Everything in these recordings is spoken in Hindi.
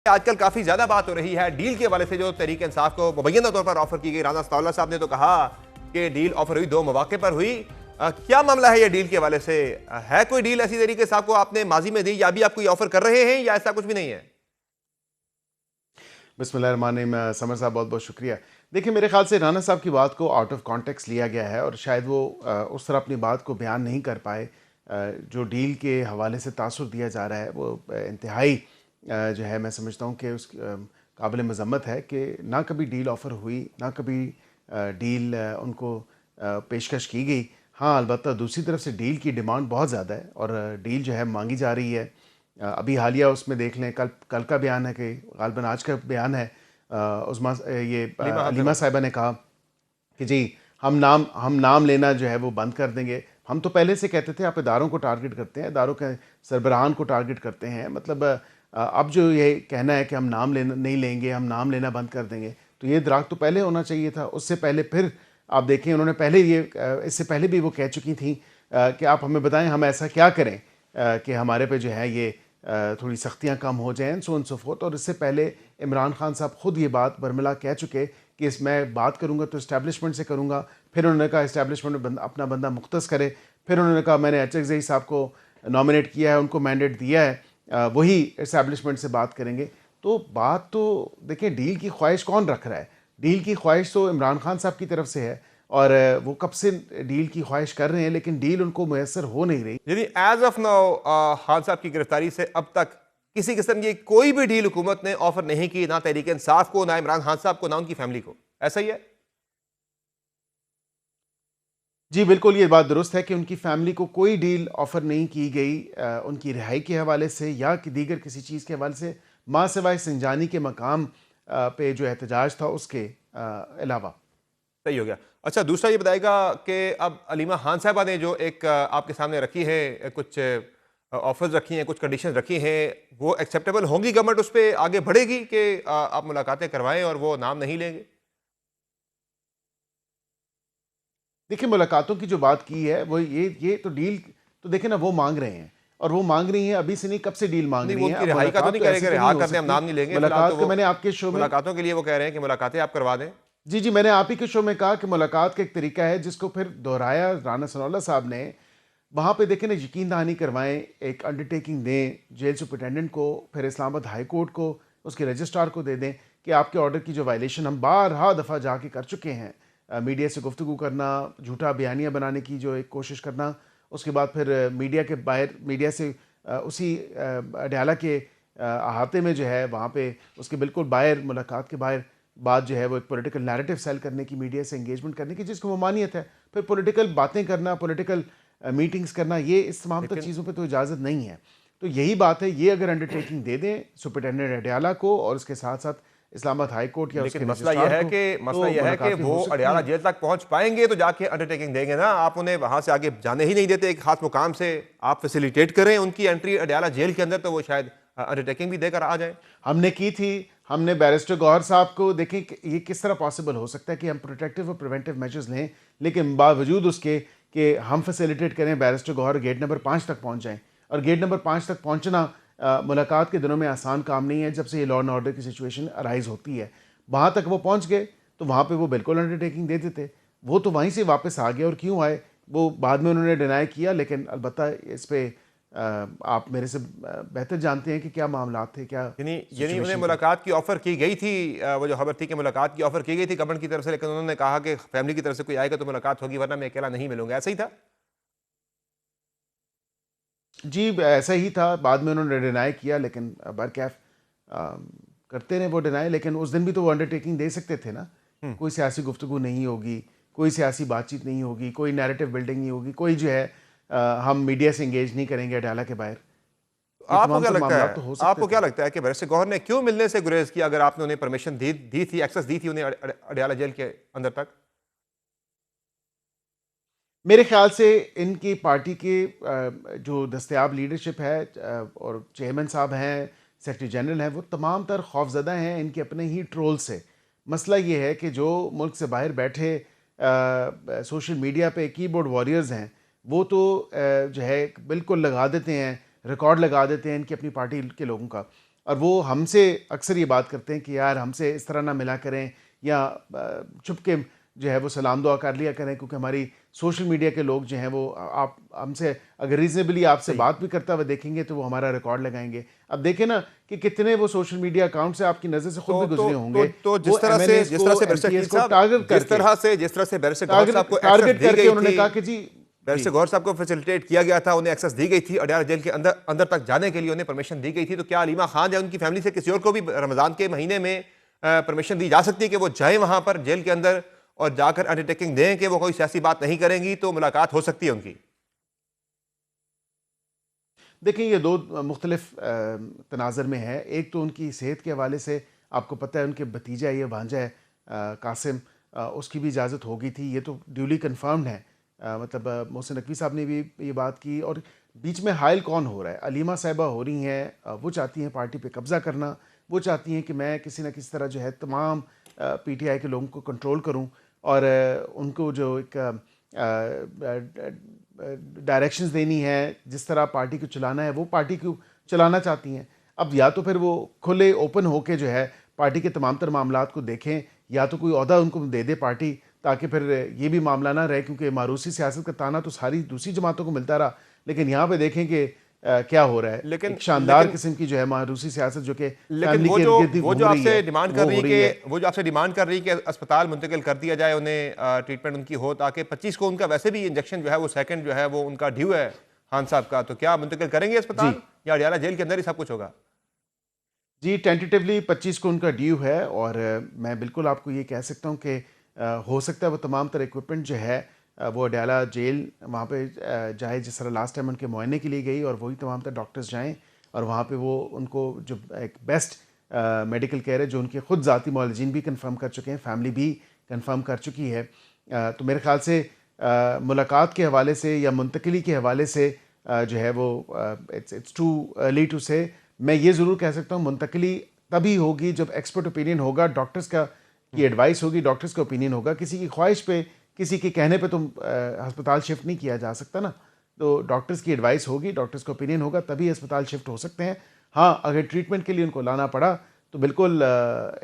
आजकल काफी ज्यादा बात हो रही है डील के हवाले से जो तहरीक इंसाफ को मुबैना तौर पर ऑफर की गई। राना सनाउल्लाह साहब ने तो कहा कि डील ऑफर हुई दो मौके पर हुई। क्या मामला है ये डील के हवाले से? है कोई डील ऐसी तहरीक इंसाफ को आपने माजी में दी या अभी आप कोई ऑफर कर रहे हैं या ऐसा कुछ भी नहीं है? बिस्मिल्लाहिर्रहमानिर्रहीम। समर साहब बहुत बहुत शुक्रिया। देखिए, मेरे ख्याल से राना साहब की बात को आउट ऑफ कॉन्टेक्स्ट लिया गया है और शायद वो उस तरह अपनी बात को बयान नहीं कर पाए। जो डील के हवाले से तासुर दिया जा रहा है वो इंतहाई जो है, मैं समझता हूँ कि उस काबिल मज़म्मत है कि ना कभी डील ऑफ़र हुई, ना कभी डील उनको पेशकश की गई। हाँ, अलबत्ता दूसरी तरफ से डील की डिमांड बहुत ज़्यादा है और डील जो है मांगी जा रही है। अभी हालिया उसमें देख लें, कल कल का बयान है कि ग़ालिबन आज का बयान है, उस्मा अलीमा साहिबा ने कहा कि जी हम नाम लेना जो है वो बंद कर देंगे। हम तो पहले से कहते थे आप इदारों को टारगेट करते हैं, इदारों के सरबराहान को टारगेट करते हैं। मतलब अब जो ये कहना है कि हम नाम लेना नहीं लेंगे, हम नाम लेना बंद कर देंगे, तो ये इदराक तो पहले होना चाहिए था। उससे पहले फिर आप देखें, उन्होंने पहले ये इससे पहले भी वो कह चुकी थी कि आप हमें बताएं हम ऐसा क्या करें कि हमारे पे जो है ये थोड़ी सख्तियाँ कम हो जाएँ, सो एंड सो फोर्थ। और इससे पहले इमरान खान साहब खुद ये बात बरमला कह चुके कि इस मैं बात करूँगा तो इस्टेब्लिशमेंट से करूँगा। फिर उन्होंने कहा इस्टेब्लिशमेंट में अपना बंदा मुख्तस करे। फिर उन्होंने कहा मैंने अचकज़ई साहब को नॉमिनेट किया है, उनको मैंडेट दिया है, वही इस्टेब्लिशमेंट से बात करेंगे। तो बात तो देखिए, डील की ख्वाहिश कौन रख रहा है? डील की ख्वाहिश तो इमरान खान साहब की तरफ से है और वो कब से डील की ख्वाहिश कर रहे हैं, लेकिन डील उनको मुयस्सर हो नहीं रही। यानी एज ऑफ नाउ खान साहब की गिरफ्तारी से अब तक किसी किस्म की कोई भी डील हुकूमत ने ऑफर नहीं की, ना तहरीक इंसाफ को, ना इमरान खान साहब को, ना उनकी फैमिली को। ऐसा ही है? जी बिल्कुल, ये बात दुरुस्त है कि उनकी फ़ैमिली को कोई डील ऑफ़र नहीं की गई उनकी रिहाई के हवाले से या कि दीगर किसी चीज़ के हवाले से, माँ सिवाय सिंजानी के मकाम पे जो एहतजाज था उसके अलावा। सही हो गया। अच्छा, दूसरा ये बताएगा कि अब अलीमा खान साहबा ने जो एक आपके सामने रखी है, कुछ ऑफर्स रखी हैं, कुछ कंडीशंस रखी हैं, वो एक्सेप्टेबल होंगी? गवर्नमेंट उस पे आगे बढ़ेगी कि आप मुलाकातें करवाएं और वो नाम नहीं लेंगे? देखिए, मुलाकातों की जो बात की है वो ये तो डील तो देखिए ना, वो माँग रहे हैं और वो माँग रही हैं अभी से नहीं, कब से डील माँग नहीं, रही वो हैं। उनकी अब रिहाई का तो मुलाकात नहीं तो कह रहे ऐसे कि तो नहीं रिहा हो कर दें, हम सकती। नाम नहीं लेंगे। फिलहाल तो मुलाकात का वो मैंने आपके शो में मुलाकातों के लिए वो कह रहे हैं कि मुलाकातें आप करवा दें। जी, मैंने आप ही के शो में कहा कि मुलाकात का एक तरीका है जिसको फिर दोहराया राना सनाउल्लाह साहब ने। वहाँ पे देखें ना, यकीन दहानी करवाएँ, एक अंडरटेकिंग दें जेल सुपरिटेंडेंट को, फिर इस्लामाबाद हाई कोर्ट को, उसके रजिस्ट्रार को दे दें कि आपके ऑर्डर की जो वायलेशन हम बारहा दफ़ा जाके कर चुके हैं। मीडिया से गुफ्तगू करना, झूठा बयानिया बनाने की जो एक कोशिश करना, उसके बाद फिर मीडिया के बाहर, मीडिया से उसी अडयाला के अहाते में जो है वहाँ पे उसके बिल्कुल बाहर, मुलाकात के बाहर बात जो है वो एक पॉलिटिकल नैरेटिव सेल करने की, मीडिया से एंगेजमेंट करने की, जिसको ममानियत है। फिर पॉलिटिकल बातें करना, पॉलिटिकल मीटिंग्स करना, ये इस तमाम तर लेकिन चीज़ों पे तो इजाज़त नहीं है। तो यही बात है, ये अगर अंडरटेकिंग दे दें सुपरिटेंडेंट अडयाला को और उसके साथ-साथ इस्लामाबाद हाई कोर्ट या लेकिन उसके मसला रजिस्ट्रार यह है को, कि तो मुलाकातें वो हो सकती अडयाला हैं। जेल तक पहुंच पाएंगे तो जाके अंडरटेकिंग देंगे ना। आप उन्हें वहां से आगे जाने ही नहीं देते। एक खास मुकाम से आप फैसिलिटेट करें उनकी एंट्री अडयाला जेल के अंदर, तो वो शायद अंडरटेकिंग भी देकर आ जाए। हमने की थी, हमने बैरिस्टर गौहर साहब को, देखें कि ये किस तरह पॉसिबल हो सकता है कि हम प्रोटेक्टिव और प्रिवेंटिव मेजर्स लें, लेकिन बावजूद उसके कि हम फैसिलिटेट करें बैरिस्टर गौहर गेट नंबर 5 तक पहुंच जाएं। और गेट नंबर 5 तक पहुंचना मुलाकात के दिनों में आसान काम नहीं है, जब से ये लॉ एंड ऑर्डर की सिचुएशन अराइज होती है। वहाँ तक वो पहुँच गए तो वहाँ पे वो बिल्कुल अंडरटेकिंग दे देते। वो तो वहीं से वापस आ गए और क्यों आए, वो बाद में उन्होंने डिनाई किया। लेकिन अलबत्ता इस पे आप मेरे से बेहतर जानते हैं कि क्या मामलात थे, क्या यानी यानी उन्हें सिचुएशन थी। मुलाकात की ऑफर की गई थी। वो जो खबर थी कि मुलाकात की ऑफर की गई थी गवर्नमेंट की तरफ से, लेकिन उन्होंने कहा कि फैमिली की तरफ से कोई आएगा तो मुलाकात होगी, वरना मैं अकेला नहीं मिलूंगा। ऐसा ही था? जी, ऐसा ही था। बाद में उन्होंने डिनाई किया, लेकिन बहरकैफ करते रहे वो डिनाई। लेकिन उस दिन भी तो वो अंडरटेकिंग दे सकते थे ना। हम्म। कोई सियासी गुफ्तगू नहीं होगी, कोई सियासी बातचीत नहीं होगी, कोई नैरेटिव बिल्डिंग नहीं होगी, कोई जो है हम मीडिया से इंगेज नहीं करेंगे अडयाला के बाहर। ये आपको तमाम क्या तर लगता मामला है तो हो सकते आपको क्या थे। लगता है कि बैरिस्टर गौहर ने क्यों मिलने से गुरेज किया, अगर आपने उन्हें परमिशन दी थी, एक्सेस दी थी उन्हें अडयाला जेल के अंदर तक? मेरे ख्याल से इनकी पार्टी के जो दस्तयाब लीडरशिप है और चेयरमैन साहब हैं, सेक्रेटरी जनरल हैं, वो तमाम तर खौफज़दा हैं इनके अपने ही ट्रोल से। मसला ये है कि जो मुल्क से बाहर बैठे सोशल मीडिया पे कीबोर्ड वॉरियर्स हैं, वो तो जो है बिल्कुल लगा देते हैं, रिकॉर्ड लगा देते हैं इनकी अपनी पार्टी के लोगों का। और वो हमसे अक्सर ये बात करते हैं कि यार हमसे इस तरह ना मिला करें, या छुप के जो है वो सलाम दुआ कर लिया करें, क्योंकि हमारी सोशल मीडिया के लोग जो हैं वो आप हमसे अगर रीजनेबली आपसे सही। बात भी करता हुआ देखेंगे तो वो हमारा रिकॉर्ड लगाएंगे। अब देखें ना कि कितने वो सोशल मीडिया अकाउंट से आपकी नज़र से खुद भी गुजरे होंगे, जिस वो तरह से एमएनएस जिस को, तरह से बैरिस्टर एमपीएस कील को साहब टारगेट करके जिस तरह से बैरिस्टर गौहर साहब को एक्सेस दी टारगेट गई करके थी, उन्होंने कहा कि जी बैरिस्टर गौहर साहब को फैसिलिटेट किया गया था, उन्हें एक्सेस दी गई थी, अडयाला जेल के अंदर अंदर तक जाने के लिए उन्हें परमिशन दी गई थी, तो क्या अलीमा खान या उनकी फैमिली से किसी और को भी रमजान के महीने में परमिशन दी जा सकती है कि वो जाएं वहां पर जेल के अंदर और जाकर अंडरटेकिंग दें कि वो कोई सियासी बात नहीं करेंगी तो मुलाकात हो सकती है उनकी? देखिए ये दो मुख्तलिफ तनाज़र में है। एक तो उनकी सेहत के हवाले से आपको पता है उनके भतीजा है, ये भांजा है कासिम, उसकी भी इजाज़त हो गई थी, ये तो ड्यूली कन्फर्म्ड है। मतलब मोहसिन नकवी साहब ने भी ये बात की, और बीच में हाइल कौन हो रहा है? अलीमा साहिबा हो रही हैं, वो चाहती हैं पार्टी पे कब्ज़ा करना, वो चाहती हैं कि मैं किसी न किसी तरह जो है तमाम पीटीआई के लोगों को कंट्रोल करूं, और उनको जो एक डायरेक्शंस देनी है, जिस तरह पार्टी को चलाना है वो पार्टी को चलाना चाहती हैं। अब या तो फिर वो खुले ओपन होके जो है पार्टी के तमाम तर मामलात को देखें, या तो कोई ओहदा उनको दे दे पार्टी, ताकि फिर ये भी मामला ना रहे, क्योंकि मारूसी सियासत का ताना तो सारी दूसरी जमातों को मिलता रहा, लेकिन यहाँ पे देखें कि क्या हो रहा है। लेकिन एक शानदार लेकिन किस्म की जो है मारूसी सियासत जो कि लेकिन फैमिली के इर्द गिर्द ही वो घूम जो रही आपसे है, डिमांड वो कर रही हो है रही है। कि वो जो आपसे डिमांड कर रही है कि अस्पताल मुंतकिल कर दिया जाए उन्हें, ट्रीटमेंट उनकी हो, ताकि 25 को उनका वैसे भी इंजेक्शन जो है वो सेकंड जो है वो उनका ड्यू है खान साहब का, तो क्या मुंतकिल करेंगे जी अस्पताल या अडयाला जेल के अंदर ही सब कुछ होगा? जी, टेंटेटिवली 25 को उनका ड्यू है, और मैं बिल्कुल आपको ये कह सकता हूँ कि हो सकता है वो तमाम तरह इक्विपमेंट जो है वो अडयाला जेल वहाँ पे जाए, जिस तरह लास्ट टाइम उनके मुआयने के लिए गई, और वही तमाम तरह डॉक्टर्स जाएँ और वहाँ पे वो उनको जो एक बेस्ट मेडिकल केयर है, जो उनके खुद ज़ाती मुआलजीन भी कंफर्म कर चुके हैं, फैमिली भी कंफर्म कर चुकी है। तो मेरे ख्याल से मुलाकात के हवाले से या मुंतकिली के हवाले से जो है वो इट्स टू अर्ली टू से। मैं ये ज़रूर कह सकता हूँ मुंतकिली तभी होगी जब एक्सपर्ट ओपिनियन होगा, डॉक्टर्स का की एडवाइस होगी, डॉक्टर्स का ओपिनियन होगा। किसी की ख्वाहिश पे, किसी के कहने पे तो अस्पताल शिफ्ट नहीं किया जा सकता ना। तो डॉक्टर्स की एडवाइस होगी, डॉक्टर्स का ओपिनियन होगा, तभी अस्पताल शिफ्ट हो सकते हैं। हाँ, अगर ट्रीटमेंट के लिए उनको लाना पड़ा तो बिल्कुल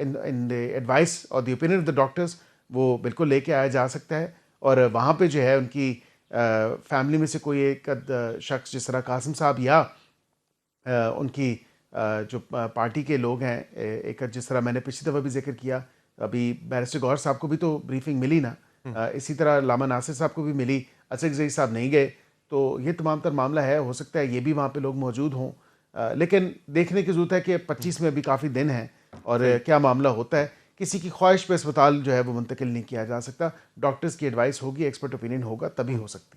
इन इन द एडवाइस और the opinion of the doctors वो बिल्कुल लेके आया जा सकता है। और वहाँ पे जो है उनकी फैमिली में से कोई एक शख्स, जिस तरह कासिम साहब या उनकी जो पार्टी के लोग हैं, एक जिस तरह मैंने पिछली दफ़ा भी जिक्र किया, अभी बैरिस्टर गौहर साहब को भी तो ब्रीफिंग मिली ना, इसी तरह लामा नासिर साहब को भी मिली, असद ज़ई साहब नहीं गए, तो ये तमाम तर मामला है। हो सकता है ये भी वहाँ पे लोग मौजूद हों, लेकिन देखने की ज़रूरत है कि 25 में अभी काफ़ी दिन है और क्या मामला होता है। किसी की ख्वाहिश पे अस्पताल जो है वो मुंतकिल नहीं किया जा सकता, डॉक्टर्स की एडवाइस होगी, एक्सपर्ट ओपिनियन होगा, तभी हो सकती है।